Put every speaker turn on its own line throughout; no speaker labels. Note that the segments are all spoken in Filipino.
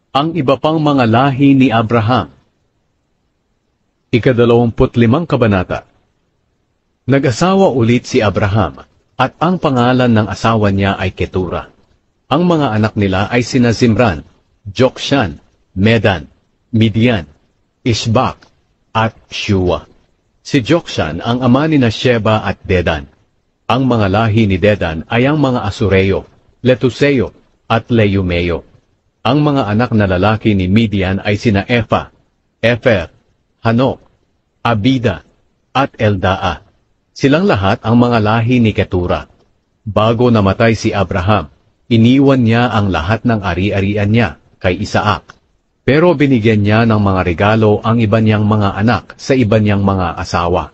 Ang iba pang mga lahi ni Abraham. Ika-25 kabanata. Nag-asawa ulit si Abraham, at ang pangalan ng asawa niya ay Ketura. Ang mga anak nila ay sina Zimran, Jokshan, Medan, Midian, Ishbak, at Shua. Si Jokshan ang ama ni Sheba at Dedan. Ang mga lahi ni Dedan ay ang mga Asureo, Letuseo, at Leumeo. Ang mga anak na lalaki ni Midian ay sina Efa, Efer, Hanok, Abida, at Eldaa. Silang lahat ang mga lahi ni Ketura. Bago namatay si Abraham, iniwan niya ang lahat ng ari-arian niya kay Isaac. Pero binigyan niya ng mga regalo ang iba niyang mga anak sa iba niyang mga asawa,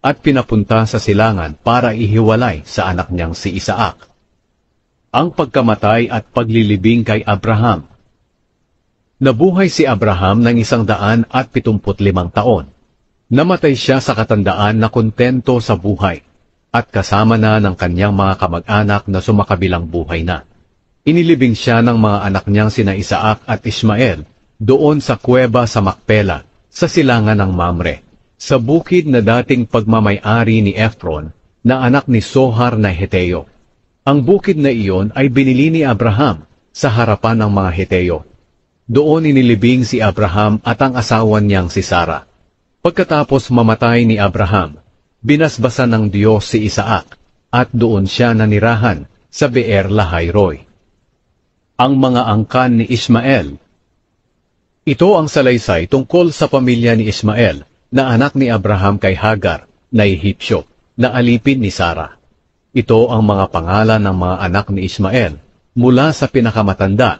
at pinapunta sa silangan para ihiwalay sa anak niyang si Isaac. Ang pagkamatay at paglilibing kay Abraham. Nabuhay si Abraham ng 175 taon. Namatay siya sa katandaan na kontento sa buhay, at kasama na ng kanyang mga kamag-anak na sumakabilang buhay na. Inilibing siya ng mga anak niyang sina Isaac at Ismael, doon sa kuweba sa Makpela, sa silangan ng Mamre, sa bukid na dating pagmamay-ari ni Ephron, na anak ni Sohar na Heteo. Ang bukid na iyon ay binili ni Abraham sa harapan ng mga Heteo. Doon inilibing si Abraham at ang asawa niyang si Sara. Pagkatapos mamatay ni Abraham, binasbasan ng Diyos si Isaac, at doon siya nanirahan sa Beer Lahai-Roi. Ang mga angkan ni Ismael. Ito ang salaysay tungkol sa pamilya ni Ismael, na anak ni Abraham kay Hagar, na Ehipsyo, na alipin ni Sara. Ito ang mga pangalan ng mga anak ni Ismael, mula sa pinakamatanda: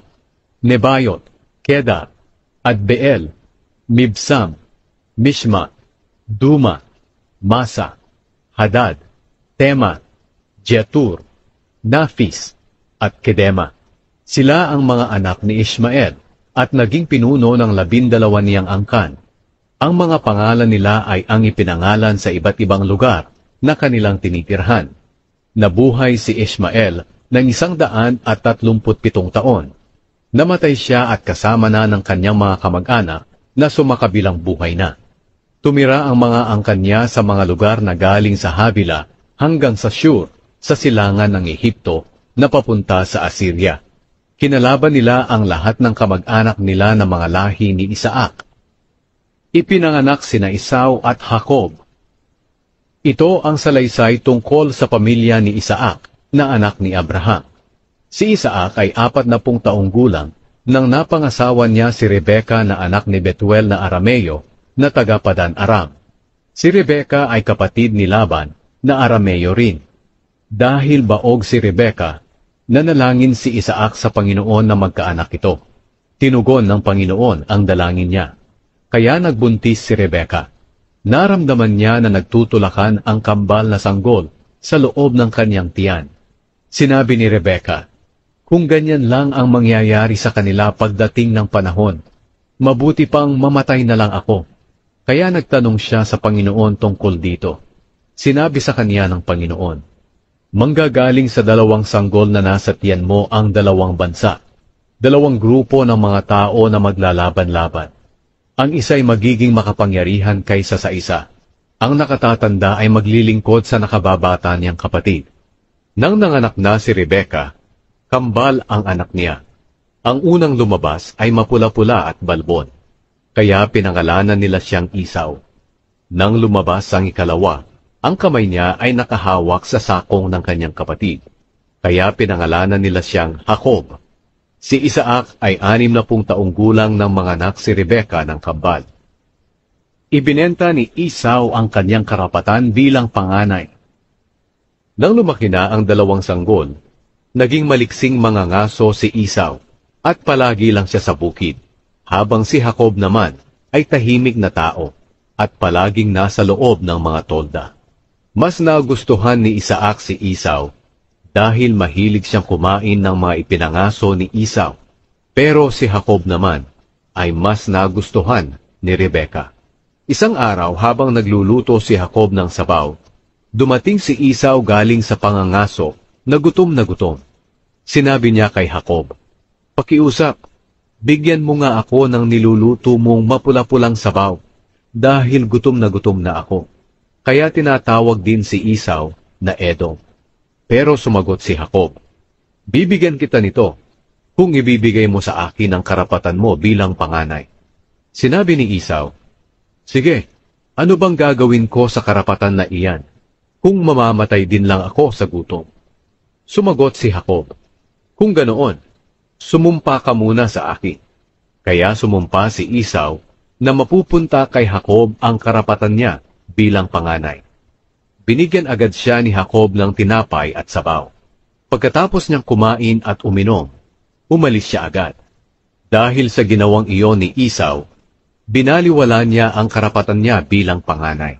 Nebayot, Kedar, Adbeel, Mibsam, Mishma, Duma, Masa, Hadad, Tema, Jetur, Nafis, at Kedema. Sila ang mga anak ni Ismael, at naging pinuno ng 12 niyang angkan. Ang mga pangalan nila ay ang ipinangalan sa iba't ibang lugar na kanilang tinitirhan. Nabuhay si Ismael ng 137 taon. Namatay siya at kasama na ng kanyang mga kamag-anak na sumakabilang buhay na. Tumira ang mga angkan niya sa mga lugar na galing sa Habila hanggang sa Shur, sa silangan ng Ehipto na papunta sa Assyria. Kinalaban nila ang lahat ng kamag-anak nila na mga lahi ni Isaac. Ipinanganak sina Esau at Jacob. Ito ang salaysay tungkol sa pamilya ni Isaac, na anak ni Abraham. Si Isaac ay 40 taong gulang nang napangasawa niya si Rebeka na anak ni Betuel na Arameo, na taga Padan Aram. Si Rebeka ay kapatid ni Laban, na Arameo rin. Dahil baog si Rebeka, nanalangin si Isaac sa Panginoon na magkaanak ito. Tinugon ng Panginoon ang dalangin niya. Kaya nagbuntis si Rebeka. Naramdaman niya na nagtutulakan ang kambal na sanggol sa loob ng kanyang tiyan. Sinabi ni Rebeka, "Kung ganyan lang ang mangyayari sa kanila pagdating ng panahon, mabuti pang mamatay na lang ako." Kaya nagtanong siya sa Panginoon tungkol dito. Sinabi sa kanya ng Panginoon, "Manggagaling sa 2 sanggol na nasa tiyan mo ang 2 bansa, 2 grupo ng mga tao na maglalaban-laban. Ang isa'y magiging makapangyarihan kaysa sa isa. Ang nakatatanda ay maglilingkod sa nakababata niyang kapatid." Nang nanganak na si Rebeka, kambal ang anak niya. Ang unang lumabas ay mapula-pula at balbon, kaya pinangalanan nila siyang Isaw. Nang lumabas ang ikalawa, ang kamay niya ay nakahawak sa sakong ng kanyang kapatid, kaya pinangalanan nila siyang Jacob. Si Isaac ay 60 taong gulang nang manganak si Rebeka ng kambal. Ibinenta ni Isaw ang kanyang karapatan bilang panganay. Nang lumaki na ang 2 sanggol, naging maliksing mga ngaso si Isaw, at palagi lang siya sa bukid, habang si Jacob naman ay tahimik na tao, at palaging nasa loob ng mga tolda. Mas nagustuhan ni Isaac si Isaw, dahil mahilig siyang kumain ng mga ipinangaso ni Isaw, pero si Jacob naman ay mas nagustuhan ni Rebeka. Isang araw habang nagluluto si Jacob ng sabaw, dumating si Isaw galing sa pangangaso na gutom na gutom. Sinabi niya kay Jacob, "Pakiusap, bigyan mo nga ako ng niluluto mong mapula-pulang sabaw, dahil gutom na ako. Kaya tinatawag din si Esau na Edom. Pero sumagot si Jacob, bibigyan kita nito, kung ibibigay mo sa akin ang karapatan mo bilang panganay. Sinabi ni Esau, sige, ano bang gagawin ko sa karapatan na iyan, kung mamamatay din lang ako sa gutom? Sumagot si Jacob, kung ganoon, sumumpa ka muna sa akin. Kaya sumumpa si Esau na mapupunta kay Jacob ang karapatan niya bilang panganay. Binigyan agad siya ni Jacob ng tinapay at sabaw. Pagkatapos niyang kumain at uminom, umalis siya agad. Dahil sa ginawang iyon ni Esau, binaliwala niya ang karapatan niya bilang panganay.